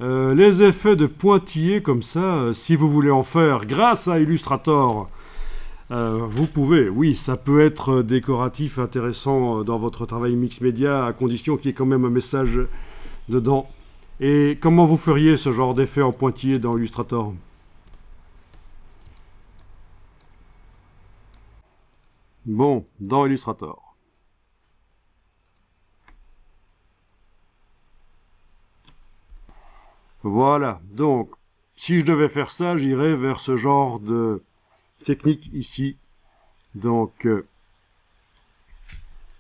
Les effets de pointillés comme ça, si vous voulez en faire grâce à Illustrator, vous pouvez. Oui, ça peut être décoratif, intéressant dans votre travail mix média, à condition qu'il y ait quand même un message dedans. Et comment vous feriez ce genre d'effet en pointillés dans Illustrator? Bon, dans Illustrator. Voilà, donc, si je devais faire ça, j'irais vers ce genre de technique ici. Donc,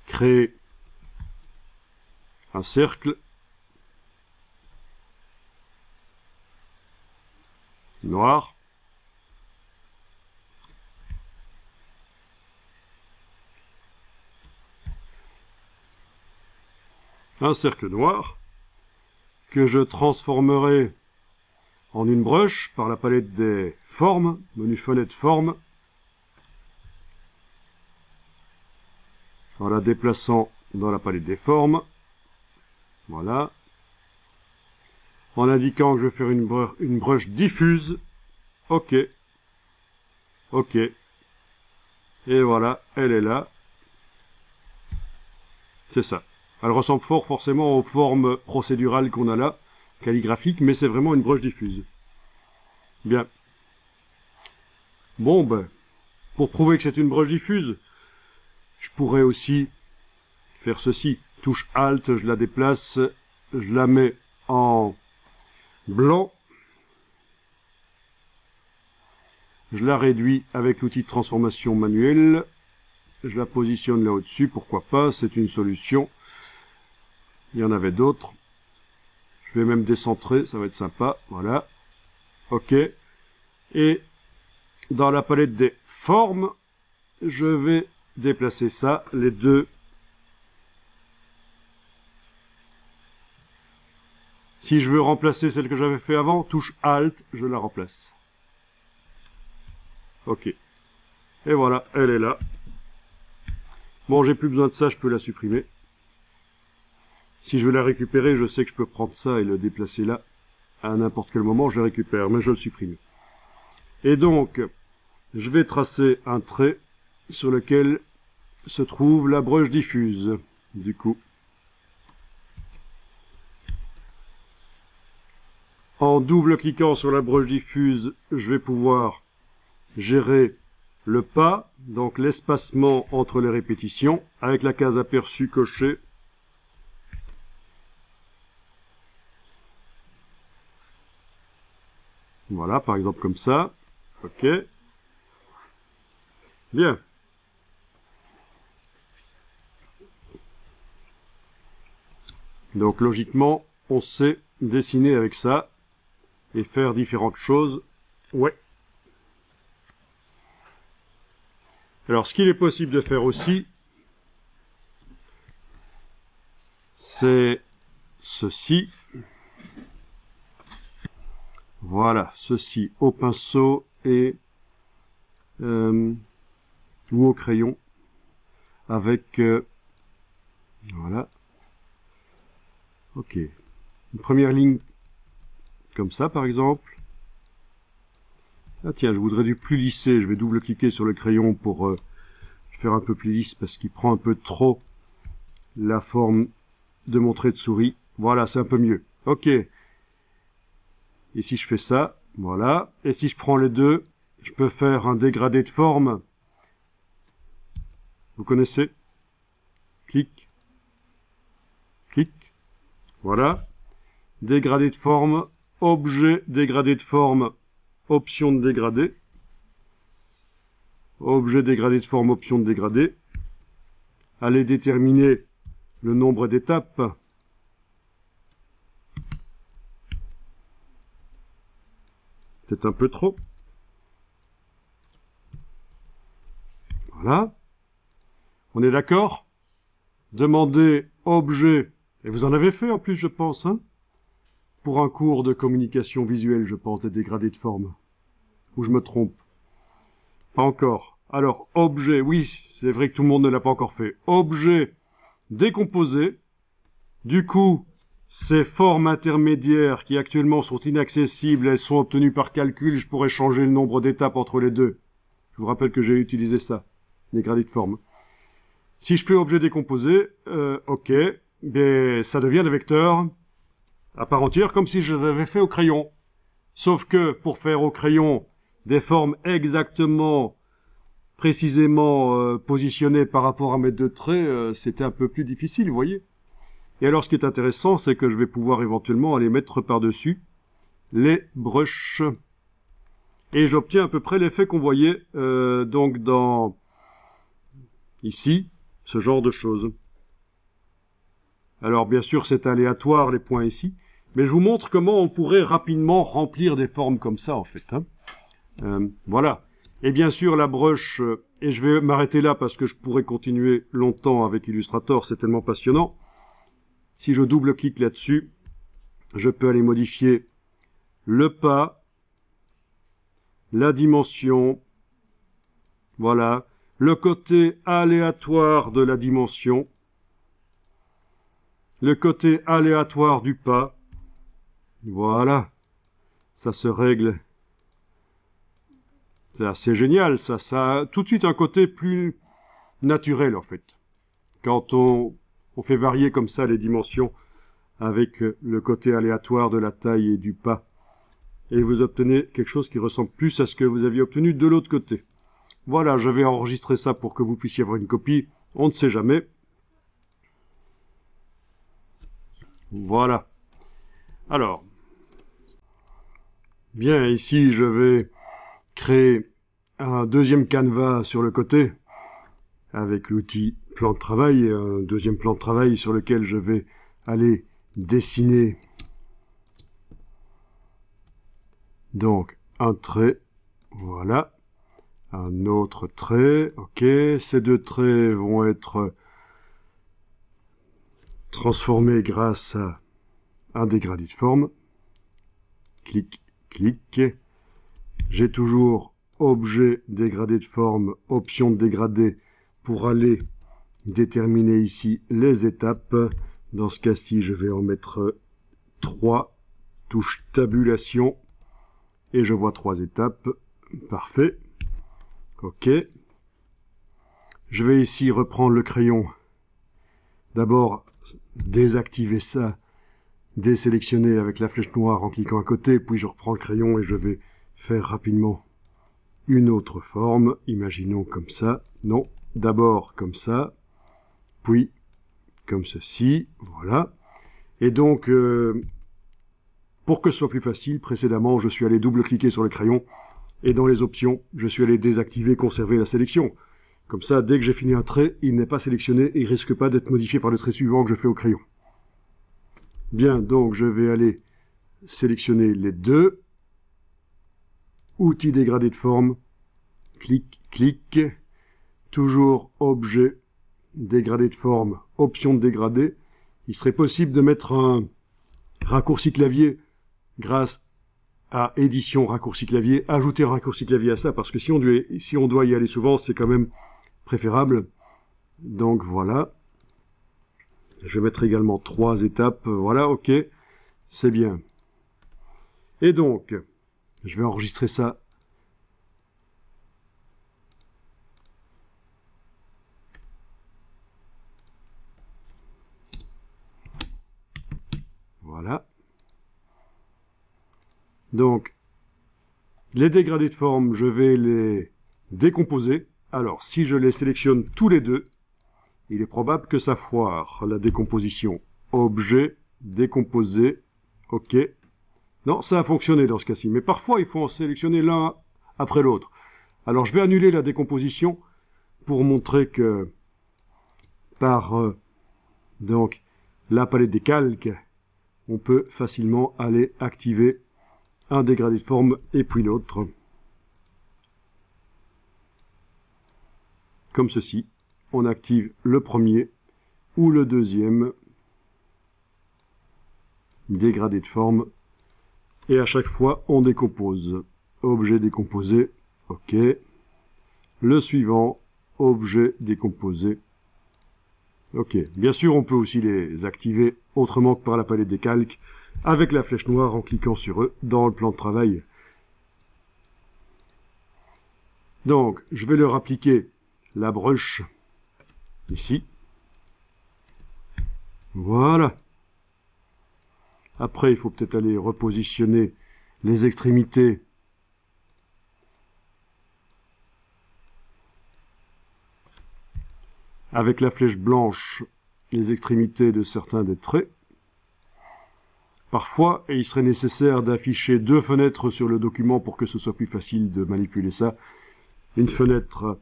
créer un cercle noir. Un cercle noir que je transformerai en une brush par la palette des formes, menu fenêtre forme, en la déplaçant dans la palette des formes. Voilà. En indiquant que je vais faire une brush diffuse. OK. OK. Et voilà, elle est là. C'est ça. Elle ressemble fort forcément aux formes procédurales qu'on a là, calligraphiques, mais c'est vraiment une brush diffuse. Bien. Bon, ben, pour prouver que c'est une brush diffuse, je pourrais aussi faire ceci. Touche Alt, je la déplace, je la mets en blanc. Je la réduis avec l'outil de transformation manuelle. Je la positionne là au-dessus, pourquoi pas, c'est une solution. Il y en avait d'autres. Je vais même décentrer, ça va être sympa. Voilà. OK. Et dans la palette des formes, je vais déplacer ça, les deux. Si je veux remplacer celle que j'avais fait avant, touche Alt, je la remplace. OK. Et voilà, elle est là. Bon, j'ai plus besoin de ça, je peux la supprimer. Si je veux la récupérer, je sais que je peux prendre ça et le déplacer là. À n'importe quel moment, je le récupère, mais je le supprime. Et donc, je vais tracer un trait sur lequel se trouve la brush diffuse. Du coup, en double-cliquant sur la brush diffuse, je vais pouvoir gérer le pas, donc l'espacement entre les répétitions, avec la case aperçu cochée. Voilà, par exemple comme ça. OK. Bien. Donc logiquement, on sait dessiner avec ça et faire différentes choses. Ouais. Alors ce qu'il est possible de faire aussi, c'est ceci. Voilà, ceci au pinceau et ou au crayon avec voilà. OK. Une première ligne comme ça par exemple. Ah tiens, je voudrais du plus lissé. Je vais double-cliquer sur le crayon pour faire un peu plus lisse parce qu'il prend un peu trop la forme de mon trait de souris. Voilà, c'est un peu mieux. OK. Et si je fais ça, voilà. Et si je prends les deux, je peux faire un dégradé de forme. Vous connaissez? Clic. Clic. Voilà. Dégradé de forme. Objet, dégradé de forme. Option de dégradé. Objet, dégradé de forme, option de dégradé. Allez déterminer le nombre d'étapes. C'est un peu trop. Voilà. On est d'accord? Demandez objet. Et vous en avez fait en plus, je pense, hein? Pour un cours de communication visuelle, je pense, des dégradés de forme. Ou je me trompe? Pas encore. Alors, objet, oui, c'est vrai que tout le monde ne l'a pas encore fait. Objet décomposé. Du coup, Ces formes intermédiaires qui actuellement sont inaccessibles, elles sont obtenues par calcul, je pourrais changer le nombre d'étapes entre les deux. Je vous rappelle que j'ai utilisé ça, dégradé de forme. Si je fais objet décomposé, ok, ben, ça devient des vecteurs à part entière, comme si je les avais fait au crayon. Sauf que pour faire au crayon des formes exactement, précisément positionnées par rapport à mes deux traits, c'était un peu plus difficile, vous voyez. Et alors ce qui est intéressant, c'est que je vais pouvoir éventuellement aller mettre par-dessus les brushes. Et j'obtiens à peu près l'effet qu'on voyait donc dans ici, ce genre de choses. Alors bien sûr c'est aléatoire les points ici, mais je vous montre comment on pourrait rapidement remplir des formes comme ça en fait. Hein. Voilà. Et bien sûr la brush, et je vais m'arrêter là parce que je pourrais continuer longtemps avec Illustrator, c'est tellement passionnant. Si je double-clique là-dessus, je peux aller modifier le pas, la dimension, voilà, le côté aléatoire de la dimension, le côté aléatoire du pas, voilà, ça se règle. C'est assez génial, ça a tout de suite un côté plus naturel en fait. Quand on fait varier comme ça les dimensions avec le côté aléatoire de la taille et du pas. Et vous obtenez quelque chose qui ressemble plus à ce que vous aviez obtenu de l'autre côté. Voilà, je vais enregistrer ça pour que vous puissiez avoir une copie. On ne sait jamais. Voilà. Alors, bien, ici, je vais créer un deuxième canevas sur le côté avec l'outil plan de travail, un deuxième plan de travail sur lequel je vais aller dessiner donc un trait, voilà, un autre trait, ok, ces deux traits vont être transformés grâce à un dégradé de forme, clic, clic, j'ai toujours objet dégradé de forme, option de dégradé pour aller déterminer ici les étapes. Dans ce cas-ci, je vais en mettre 3, touche tabulation, et je vois 3 étapes. Parfait. Ok. Je vais ici reprendre le crayon. D'abord, désactiver ça, désélectionner avec la flèche noire en cliquant à côté, puis je reprends le crayon et je vais faire rapidement une autre forme. Imaginons comme ça. Non, d'abord comme ça, puis comme ceci, voilà. Et donc, pour que ce soit plus facile, précédemment, je suis allé double-cliquer sur le crayon, et dans les options, je suis allé désactiver, conserver la sélection. Comme ça, dès que j'ai fini un trait, il n'est pas sélectionné, et il ne risque pas d'être modifié par le trait suivant que je fais au crayon. Bien, donc je vais aller sélectionner les deux. Outils dégradé de forme, clic, clic, toujours objet, dégradé de forme, option de dégradé. Il serait possible de mettre un raccourci clavier grâce à édition raccourci clavier, ajouter un raccourci clavier à ça, parce que si on doit y aller souvent, c'est quand même préférable. Donc voilà. Je vais mettre également 3 étapes. Voilà, ok, c'est bien. Et donc, je vais enregistrer ça. Voilà. Donc, les dégradés de forme, je vais les décomposer. Alors, si je les sélectionne tous les deux, il est probable que ça foire, la décomposition. Objet, décomposer, ok. Non, ça a fonctionné dans ce cas-ci, mais parfois il faut en sélectionner l'un après l'autre. Alors je vais annuler la décomposition pour montrer que par donc la palette des calques, on peut facilement aller activer un dégradé de forme et puis l'autre. Comme ceci. On active le premier ou le deuxième dégradé de forme et à chaque fois on décompose. Objet décomposé, ok. Le suivant, objet décomposé, ok. Bien sûr on peut aussi les activer autrement que par la palette des calques, avec la flèche noire en cliquant sur eux dans le plan de travail. Donc, je vais leur appliquer la brush ici. Voilà. Après, il faut peut-être aller repositionner les extrémités avec la flèche blanche, les extrémités de certains des traits. Parfois, il serait nécessaire d'afficher deux fenêtres sur le document pour que ce soit plus facile de manipuler ça. Une fenêtre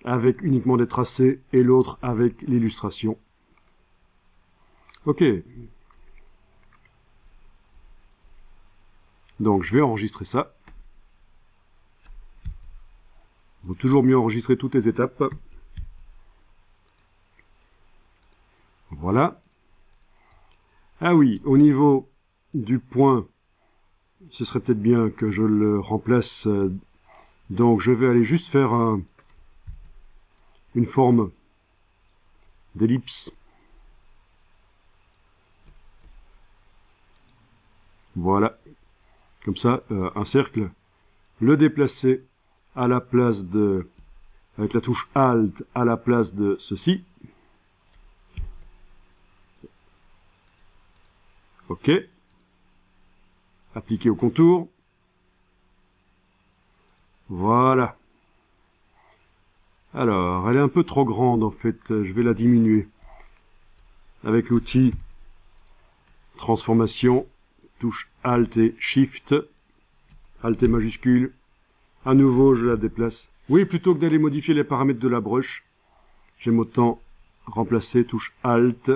avec uniquement des tracés et l'autre avec l'illustration. Ok. Donc je vais enregistrer ça. Il vaut toujours mieux enregistrer toutes les étapes. Voilà. Ah oui, au niveau du point, ce serait peut-être bien que je le remplace. Donc je vais aller juste faire une forme d'ellipse. Voilà. Comme ça, un cercle. Le déplacer à la place de... avec la touche Alt à la place de ceci. OK. Appliquer au contour. Voilà. Alors, elle est un peu trop grande en fait. Je vais la diminuer. Avec l'outil transformation, touche Alt et Shift. Alt et majuscule. À nouveau, je la déplace. Oui, plutôt que d'aller modifier les paramètres de la brush, j'aime autant remplacer, touche Alt.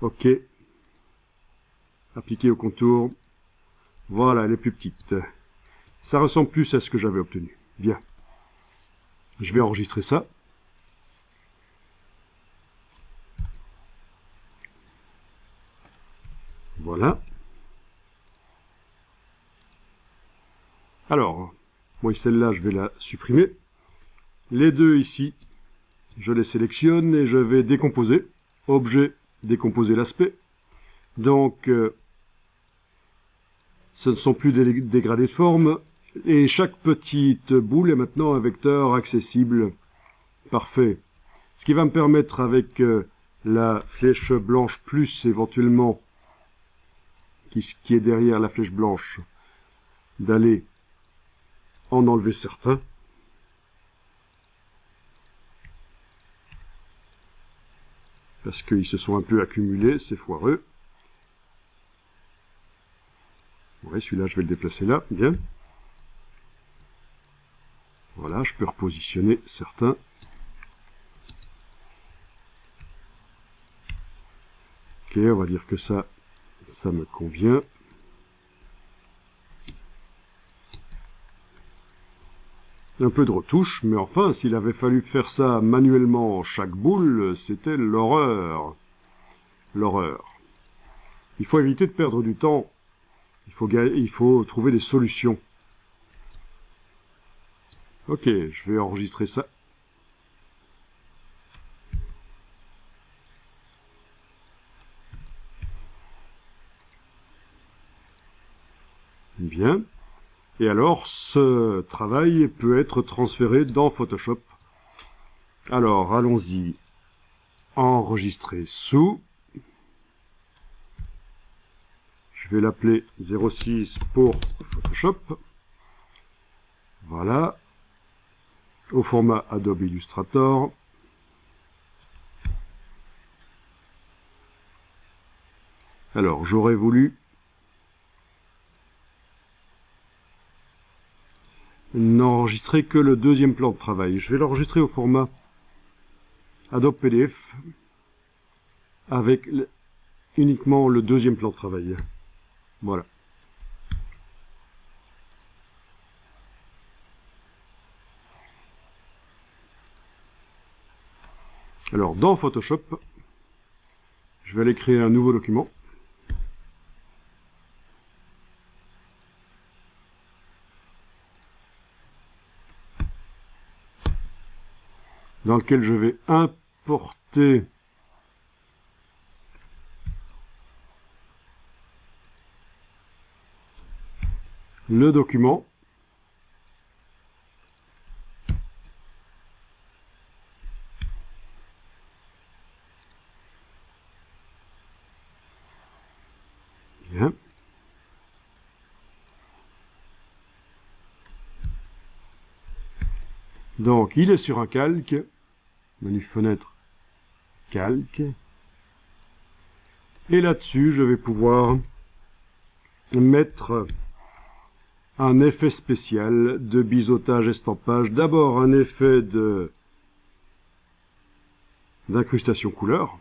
OK. Appliquer au contour. Voilà, elle est plus petite. Ça ressemble plus à ce que j'avais obtenu. Bien. Je vais enregistrer ça. Voilà. Alors, moi celle-là, je vais la supprimer. Les deux ici, je les sélectionne et je vais décomposer. Objet, décomposer l'aspect. Donc, ce ne sont plus des dégradés de forme. Et chaque petite boule est maintenant un vecteur accessible. Parfait. Ce qui va me permettre avec la flèche blanche plus éventuellement, qui est derrière la flèche blanche, d'aller en enlever certains. Parce qu'ils se sont un peu accumulés, c'est foireux. Ouais, celui-là, je vais le déplacer là, bien. Voilà, je peux repositionner certains. Ok, on va dire que ça me convient. Un peu de retouche, mais enfin, s'il avait fallu faire ça manuellement chaque boule, c'était l'horreur. L'horreur. Il faut éviter de perdre du temps. Il faut trouver des solutions. Ok, je vais enregistrer ça. Bien. Et alors, ce travail peut être transféré dans Photoshop. Alors, allons-y. Enregistrer sous. Je vais l'appeler 06 pour Photoshop. Voilà. Au format Adobe Illustrator. Alors, j'aurais voulu n'enregistrer que le deuxième plan de travail. Je vais l'enregistrer au format Adobe PDF avec uniquement le deuxième plan de travail. Voilà. Alors, dans Photoshop, je vais aller créer un nouveau document. Dans lequel je vais importer le document. Bien. Donc, il est sur un calque. Menu fenêtre, calque. Et là-dessus, je vais pouvoir mettre un effet spécial de biseautage estampage. D'abord, un effet d'incrustation couleur.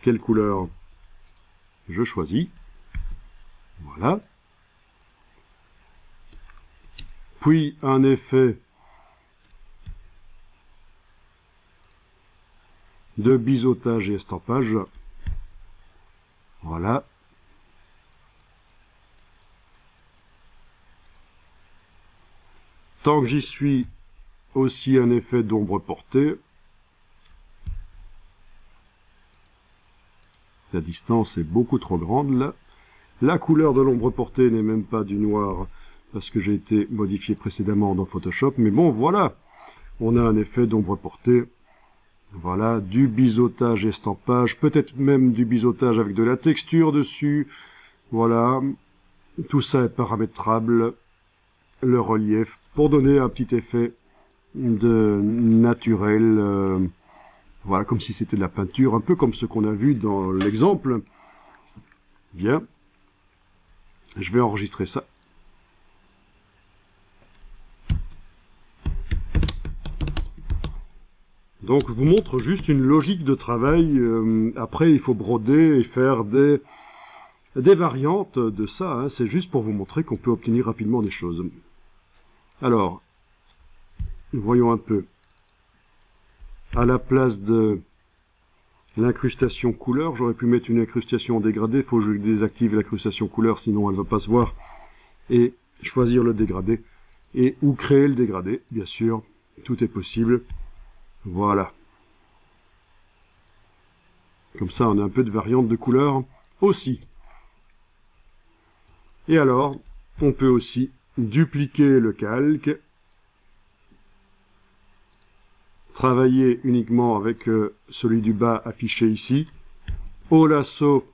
Quelle couleur je choisis? Voilà. Puis un effet de biseautage et estampage. Voilà. Tant que j'y suis, aussi un effet d'ombre portée. La distance est beaucoup trop grande là. La couleur de l'ombre portée n'est même pas du noir parce que j'ai été modifié précédemment dans Photoshop. Mais bon, voilà. On a un effet d'ombre portée. Voilà, du biseautage estampage, peut-être même du biseautage avec de la texture dessus. Voilà, tout ça est paramétrable. Le relief, pour donner un petit effet de naturel. Voilà, comme si c'était de la peinture, un peu comme ce qu'on a vu dans l'exemple. Bien. Je vais enregistrer ça. Donc, je vous montre juste une logique de travail. Après, il faut broder et faire des variantes de ça. Hein. C'est juste pour vous montrer qu'on peut obtenir rapidement des choses. Alors, voyons un peu. À la place de l'incrustation couleur, j'aurais pu mettre une incrustation dégradée. Il faut que je désactive l'incrustation couleur, sinon elle ne va pas se voir. Et choisir le dégradé. Et ou créer le dégradé, bien sûr. Tout est possible. Voilà. Comme ça, on a un peu de variante de couleur aussi. Et alors, on peut aussi dupliquer le calque. Travailler uniquement avec celui du bas affiché ici. Au lasso,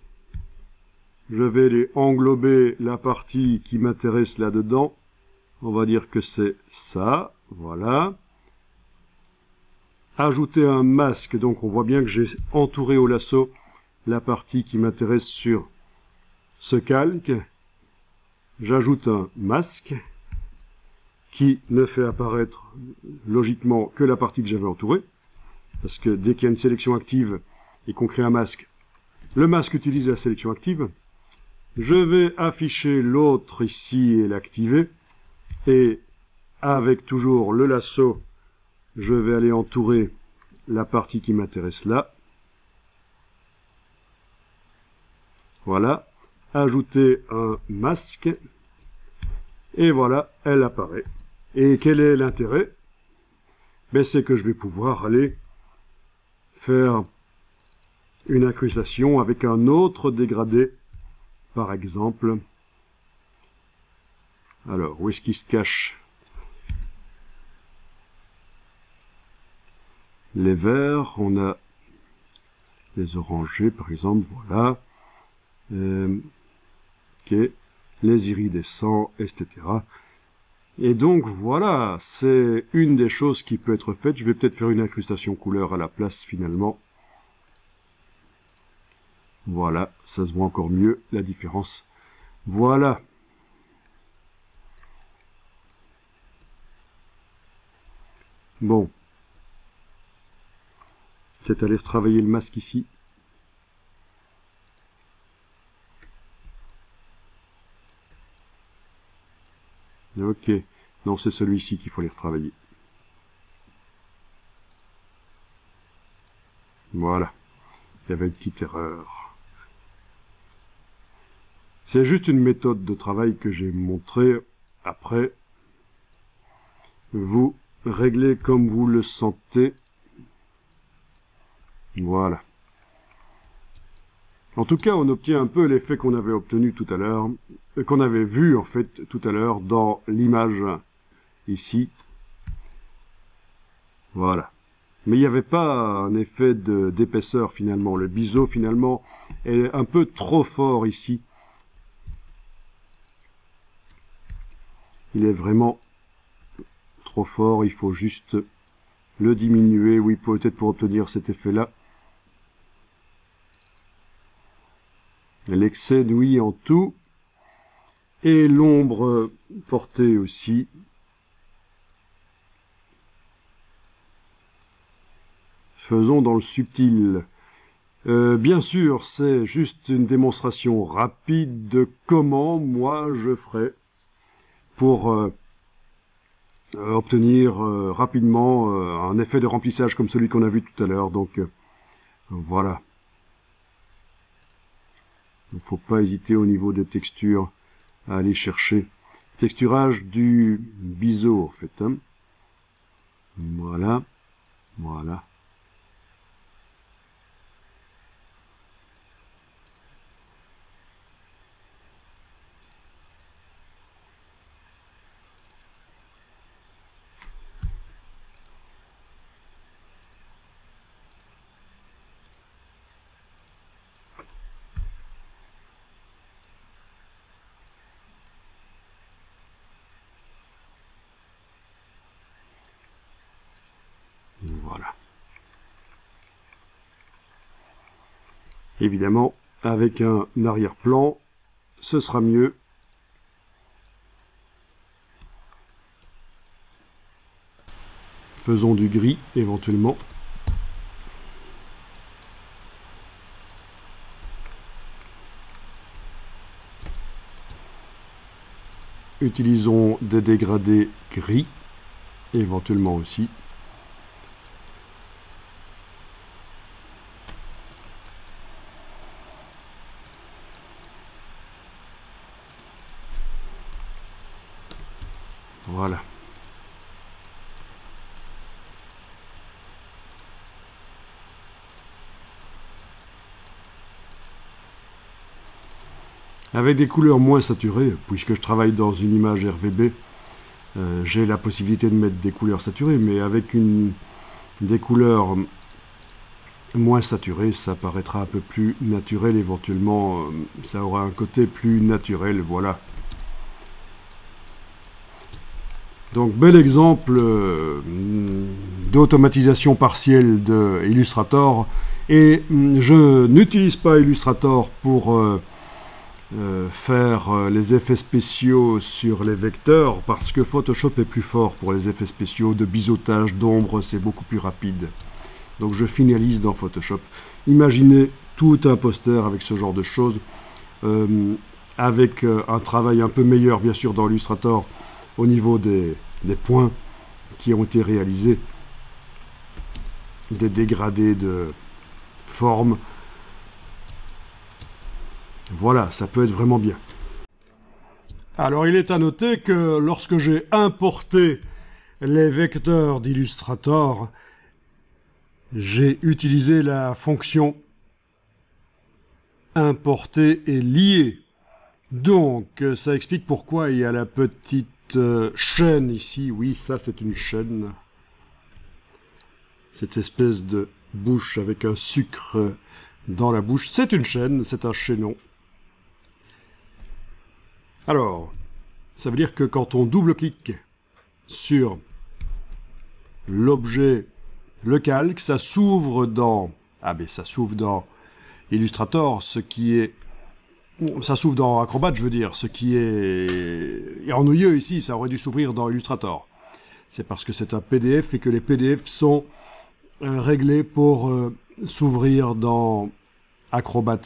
je vais les englober la partie qui m'intéresse là-dedans. On va dire que c'est ça. Voilà. Ajouter un masque, donc on voit bien que j'ai entouré au lasso la partie qui m'intéresse sur ce calque. J'ajoute un masque qui ne fait apparaître logiquement que la partie que j'avais entourée, parce que dès qu'il y a une sélection active et qu'on crée un masque, le masque utilise la sélection active. Je vais afficher l'autre ici et l'activer, et avec toujours le lasso, je vais aller entourer la partie qui m'intéresse là. Voilà. Ajouter un masque. Et voilà, elle apparaît. Et quel est l'intérêt? Ben, c'est que je vais pouvoir aller faire une incrustation avec un autre dégradé, par exemple. Alors, où est-ce qu'il se cache? Les verts, on a les orangés, par exemple, voilà. Ok, les iridescents, etc. Et donc, voilà, c'est une des choses qui peut être faite. Je vais peut-être faire une incrustation couleur à la place, finalement. Voilà, ça se voit encore mieux, la différence. Voilà. Bon. C'est aller retravailler le masque ici. Ok. Non, c'est celui-ci qu'il faut aller retravailler. Voilà. Il y avait une petite erreur. C'est juste une méthode de travail que j'ai montrée. Après, vous réglez comme vous le sentez. Voilà. En tout cas, on obtient un peu l'effet qu'on avait obtenu tout à l'heure, qu'on avait vu en fait tout à l'heure dans l'image ici. Voilà. Mais il n'y avait pas un effet d'épaisseur finalement. Le biseau finalement est un peu trop fort ici. Il est vraiment trop fort, il faut juste le diminuer, oui, peut-être pour obtenir cet effet-là. L'excès nuit en tout. Et l'ombre portée aussi. Faisons dans le subtil. Bien sûr, c'est juste une démonstration rapide de comment moi je ferai pour obtenir rapidement un effet de remplissage comme celui qu'on a vu tout à l'heure. Donc voilà. Il ne faut pas hésiter au niveau des textures à aller chercher. Texturage du biseau en fait. Hein. Voilà. Voilà. Voilà. Évidemment, avec un arrière-plan, ce sera mieux. Faisons du gris, éventuellement. Utilisons des dégradés gris, éventuellement aussi. Voilà. Avec des couleurs moins saturées, puisque je travaille dans une image RVB, j'ai la possibilité de mettre des couleurs saturées, mais avec des couleurs moins saturées, ça paraîtra un peu plus naturel, éventuellement, ça aura un côté plus naturel, voilà. Donc, bel exemple d'automatisation partielle de Illustrator, et je n'utilise pas Illustrator pour faire les effets spéciaux sur les vecteurs, parce que Photoshop est plus fort pour les effets spéciaux de biseautage, d'ombre, c'est beaucoup plus rapide. Donc je finalise dans Photoshop. Imaginez tout un poster avec ce genre de choses, avec un travail un peu meilleur bien sûr dans Illustrator au niveau des points qui ont été réalisés, des dégradés de forme. Voilà, ça peut être vraiment bien. Alors il est à noter que lorsque j'ai importé les vecteurs d'Illustrator, j'ai utilisé la fonction importer et lier. Donc ça explique pourquoi il y a la petite chaîne ici. Oui, ça c'est une chaîne. Cette espèce de bouche avec un sucre dans la bouche, c'est une chaîne, c'est un chaînon. Alors, ça veut dire que quand on double-clique sur l'objet, le calque, ça s'ouvre dans... Ah ben ça s'ouvre dans Illustrator, ce qui est... Ça s'ouvre dans Acrobat, je veux dire, ce qui est ennuyeux ici, ça aurait dû s'ouvrir dans Illustrator. C'est parce que c'est un PDF et que les PDF sont réglés pour s'ouvrir dans Acrobat.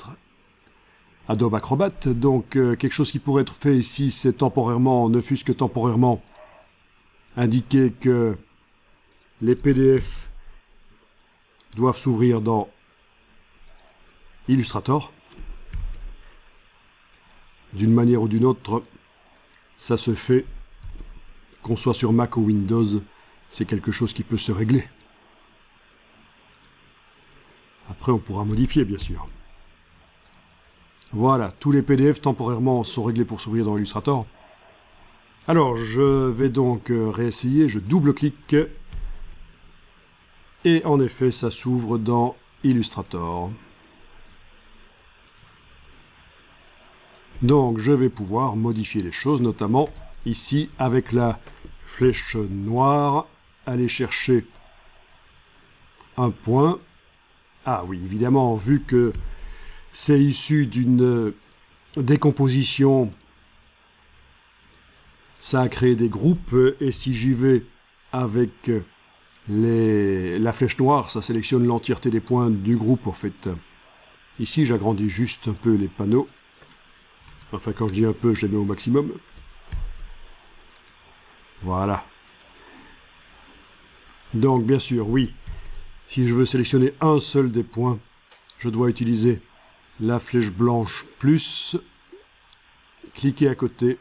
Adobe Acrobat, donc quelque chose qui pourrait être fait ici, c'est temporairement, ne fût-ce que temporairement, indiquer que les PDF doivent s'ouvrir dans Illustrator. D'une manière ou d'une autre, ça se fait, qu'on soit sur Mac ou Windows, c'est quelque chose qui peut se régler. Après, on pourra modifier, bien sûr. Voilà, tous les PDF temporairement sont réglés pour s'ouvrir dans Illustrator. Alors, je vais donc réessayer, je double-clique. Et en effet, ça s'ouvre dans Illustrator. Donc, je vais pouvoir modifier les choses, notamment ici, avec la flèche noire, aller chercher un point. Ah oui, évidemment, vu que c'est issu d'une décomposition, ça a créé des groupes, et si j'y vais avec la flèche noire, ça sélectionne l'entièreté des points du groupe, en fait. Ici, j'agrandis juste un peu les panneaux. Enfin, quand je dis un peu, je les mets au maximum. Voilà. Donc, bien sûr, oui, si je veux sélectionner un seul des points, je dois utiliser la flèche blanche plus, cliquer à côté,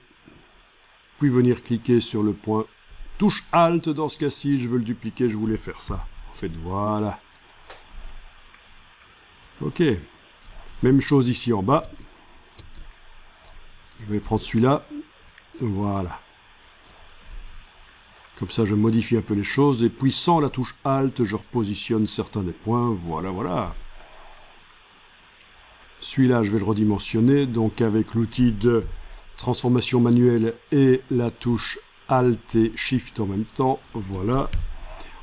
puis venir cliquer sur le point. Touche Alt dans ce cas-ci, je veux le dupliquer, je voulais faire ça. En fait, voilà. Ok. Même chose ici en bas. Je vais prendre celui-là. Voilà. Comme ça, je modifie un peu les choses. Et puis, sans la touche Alt, je repositionne certains des points. Voilà, voilà. Celui-là, je vais le redimensionner. Donc, avec l'outil de transformation manuelle et la touche Alt et Shift en même temps. Voilà.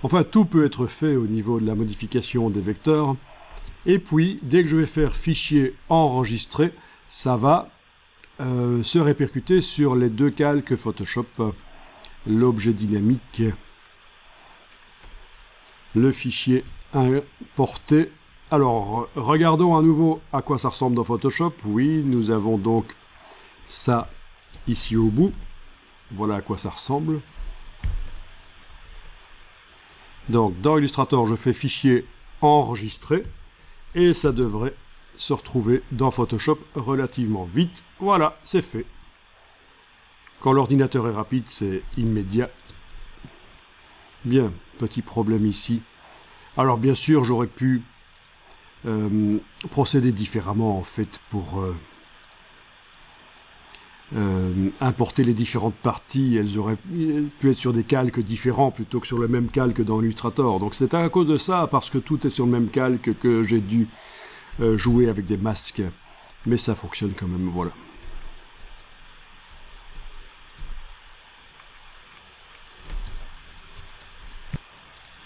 Enfin, tout peut être fait au niveau de la modification des vecteurs. Et puis, dès que je vais faire fichier enregistré, ça va se répercuter sur les deux calques Photoshop. L'objet dynamique, le fichier importé. Alors, regardons à nouveau à quoi ça ressemble dans Photoshop. Oui, nous avons donc ça ici au bout. Voilà à quoi ça ressemble. Donc, dans Illustrator, je fais fichier enregistré. Et ça devrait se retrouver dans Photoshop relativement vite. Voilà, c'est fait. Quand l'ordinateur est rapide, c'est immédiat. Bien, petit problème ici. Alors bien sûr, j'aurais pu procéder différemment en fait pour importer les différentes parties. Elles auraient pu être sur des calques différents plutôt que sur le même calque dans Illustrator. Donc c'est à cause de ça, parce que tout est sur le même calque, que j'ai dû jouer avec des masques. Mais ça fonctionne quand même, voilà.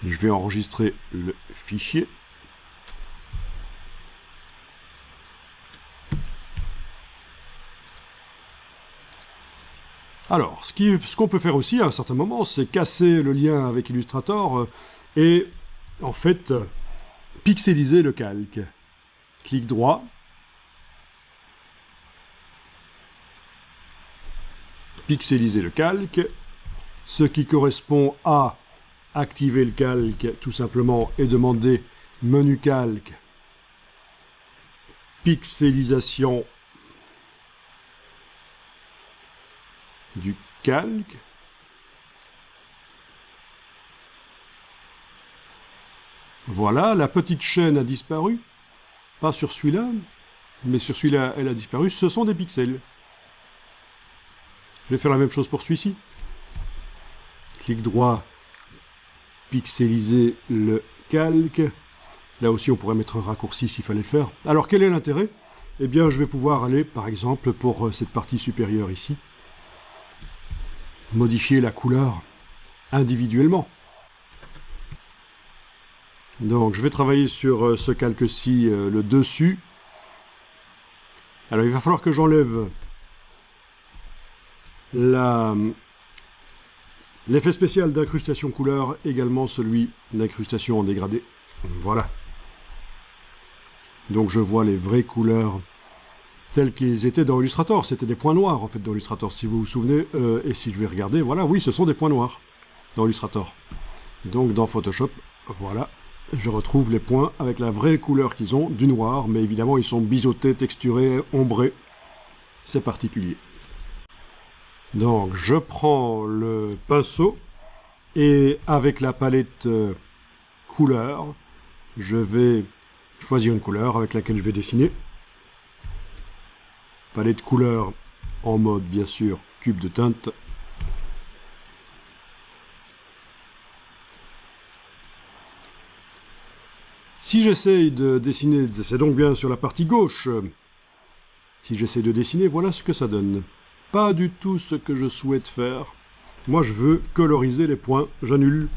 Je vais enregistrer le fichier. Alors, ce qu'on peut faire aussi à un certain moment, c'est casser le lien avec Illustrator et, en fait, pixeliser le calque. Clic droit. Pixeliser le calque. Ce qui correspond à activer le calque, tout simplement, et demander menu calque, pixelisation du calque. Voilà, la petite chaîne a disparu. Pas sur celui-là, mais sur celui-là, elle a disparu. Ce sont des pixels. Je vais faire la même chose pour celui-ci. Clic droit, pixeliser le calque. Là aussi, on pourrait mettre un raccourci s'il fallait le faire. Alors, quel est l'intérêt? Eh bien, je vais pouvoir aller, par exemple, pour cette partie supérieure ici, modifier la couleur individuellement. Donc, je vais travailler sur ce calque-ci, le dessus. Alors, il va falloir que j'enlève l'effet spécial d'incrustation couleur, également celui d'incrustation en dégradé. Voilà. Donc je vois les vraies couleurs telles qu'ils étaient dans Illustrator. C'était des points noirs en fait dans Illustrator, si vous vous souvenez. Et si je vais regarder, voilà, oui, ce sont des points noirs dans Illustrator. Donc dans Photoshop, voilà, je retrouve les points avec la vraie couleur qu'ils ont, du noir, mais évidemment ils sont biseautés, texturés, ombrés. C'est particulier. Donc je prends le pinceau et avec la palette couleur, je vais choisir une couleur avec laquelle je vais dessiner. palette couleur en mode, bien sûr, cube de teinte. Si j'essaye de dessiner, c'est donc bien sur la partie gauche. Si j'essaie de dessiner, voilà ce que ça donne. Pas du tout ce que je souhaite faire. Moi, je veux coloriser les points. J'annule.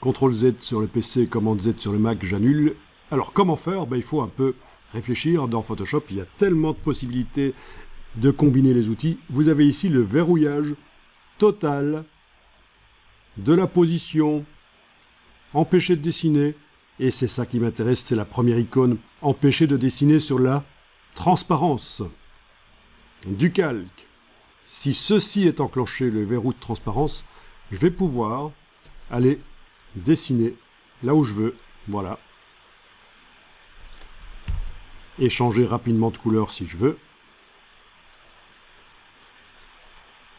CTRL Z sur le PC, Commande Z sur le Mac, j'annule. Alors, comment faire? Il faut un peu réfléchir. Dans Photoshop, il y a tellement de possibilités de combiner les outils. Vous avez ici le verrouillage total de la position, empêcher de dessiner. Et c'est ça qui m'intéresse, c'est la première icône, empêcher de dessiner sur la transparence du calque. Si ceci est enclenché, le verrou de transparence, je vais pouvoir aller dessiner là où je veux, voilà. Et changer rapidement de couleur si je veux.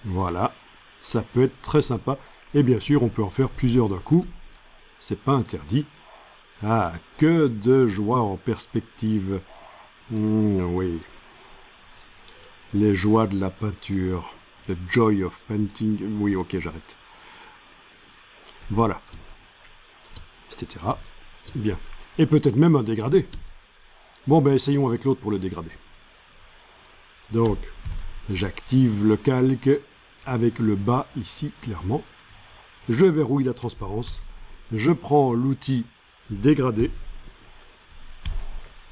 Voilà, ça peut être très sympa. Et bien sûr, on peut en faire plusieurs d'un coup, c'est pas interdit. Ah, que de joie en perspective. Oui. Les joies de la peinture. The joy of painting. Oui, ok, j'arrête. Voilà. Etc. Bien. Et peut-être même un dégradé. Bon, essayons avec l'autre pour le dégradé. Donc, j'active le calque avec le bas ici, clairement. Je verrouille la transparence. Je prends l'outil dégradé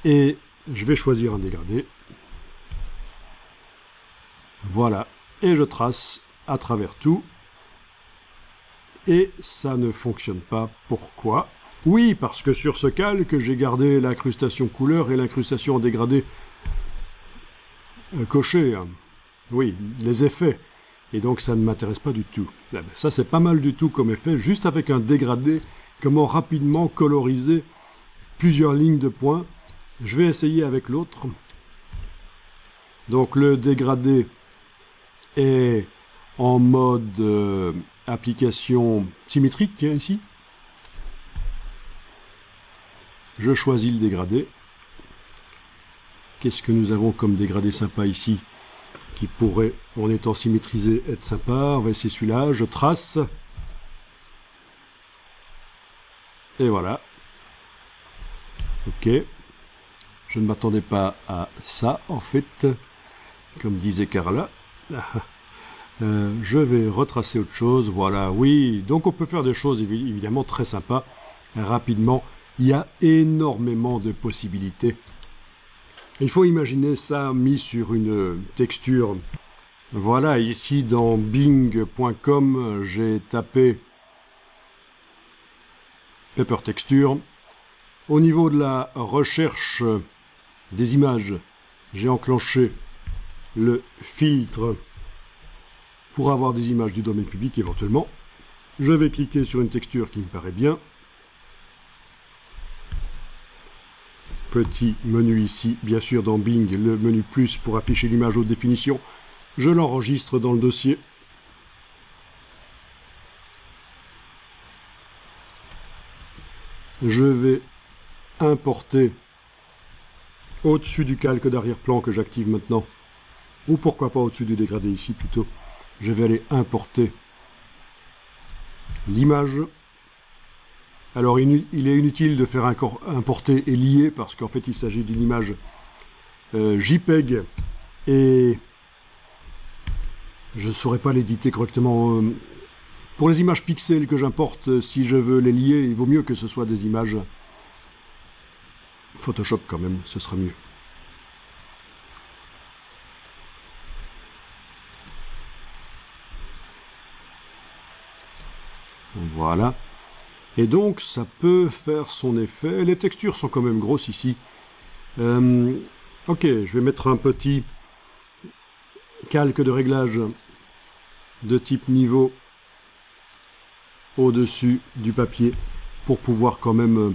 et je vais choisir un dégradé, voilà, et je trace à travers tout et ça ne fonctionne pas. Pourquoi? Oui, parce que sur ce calque j'ai gardé l'incrustation couleur et l'incrustation en dégradé cochée, hein. Oui, les effets, et donc ça ne m'intéresse pas du tout. Ça c'est pas mal du tout comme effet, juste avec un dégradé. Comment rapidement coloriser plusieurs lignes de points. Je vais essayer avec l'autre. Donc le dégradé est en mode application symétrique, tiens, ici. Je choisis le dégradé. Qu'est-ce que nous avons comme dégradé sympa ici, qui pourrait, en étant symétrisé, être sympa? On va essayer celui-là. Je trace. Et voilà. Ok. Je ne m'attendais pas à ça, en fait. Comme disait Carla. Je vais retracer autre chose. Voilà, oui. Donc on peut faire des choses évidemment très sympas. Rapidement. Il y a énormément de possibilités. Il faut imaginer ça mis sur une texture. Voilà, ici dans bing.com, j'ai tapé Paper Texture. Au niveau de la recherche des images, j'ai enclenché le filtre pour avoir des images du domaine public éventuellement. Je vais cliquer sur une texture qui me paraît bien. Petit menu ici, bien sûr dans Bing, le menu plus pour afficher l'image haute définition. Je l'enregistre dans le dossier. Je vais importer au-dessus du calque d'arrière-plan que j'active maintenant, ou pourquoi pas au-dessus du dégradé ici plutôt. Je vais aller importer l'image. Alors il est inutile de faire importer et lier parce qu'en fait il s'agit d'une image JPEG et je ne saurais pas l'éditer correctement. Pour les images pixels que j'importe, si je veux les lier, il vaut mieux que ce soit des images Photoshop quand même, ce sera mieux. Voilà. Et donc ça peut faire son effet. Les textures sont quand même grosses ici. Ok, je vais mettre un petit calque de réglage de type niveau au-dessus du papier pour pouvoir quand même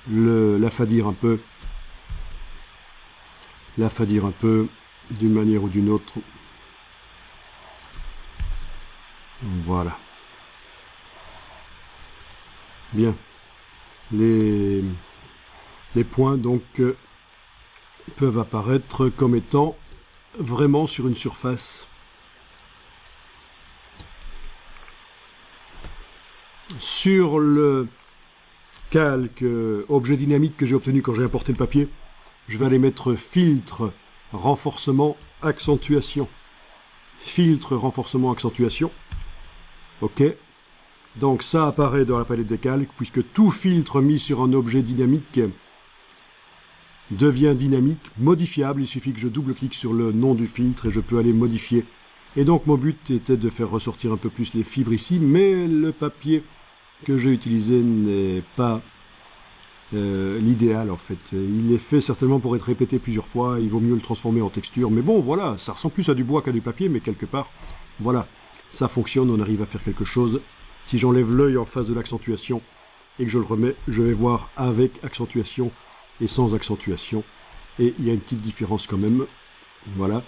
l'affadir un peu. L'affadir un peu d'une manière ou d'une autre. Voilà. Bien. Les points donc peuvent apparaître comme étant vraiment sur une surface. Sur le calque objet dynamique que j'ai obtenu quand j'ai importé le papier, je vais aller mettre filtre, renforcement, accentuation. Filtre, renforcement, accentuation. OK. Donc ça apparaît dans la palette de calque, puisque tout filtre mis sur un objet dynamique devient dynamique, modifiable. Il suffit que je double-clique sur le nom du filtre et je peux aller modifier. Et donc mon but était de faire ressortir un peu plus les fibres ici, mais le papier que j'ai utilisé n'est pas l'idéal en fait. Il est fait certainement pour être répété plusieurs fois, il vaut mieux le transformer en texture. Mais bon, voilà, ça ressemble plus à du bois qu'à du papier, mais quelque part, voilà, ça fonctionne, on arrive à faire quelque chose. Si j'enlève l'œil en face de l'accentuation et que je le remets, je vais voir avec accentuation et sans accentuation. Et il y a une petite différence quand même. Voilà.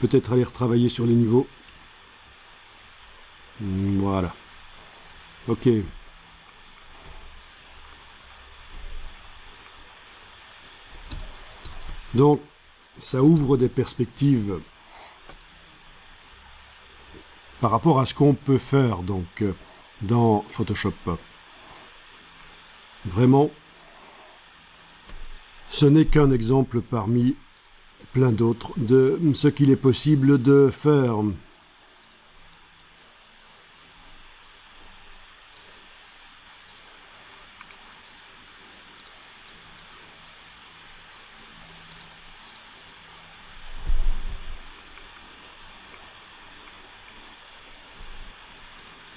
Peut-être aller retravailler sur les niveaux. Voilà. Ok. Donc, ça ouvre des perspectives par rapport à ce qu'on peut faire donc dans Photoshop. Vraiment, ce n'est qu'un exemple parmi plein d'autres de ce qu'il est possible de faire.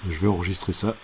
Je vais enregistrer ça.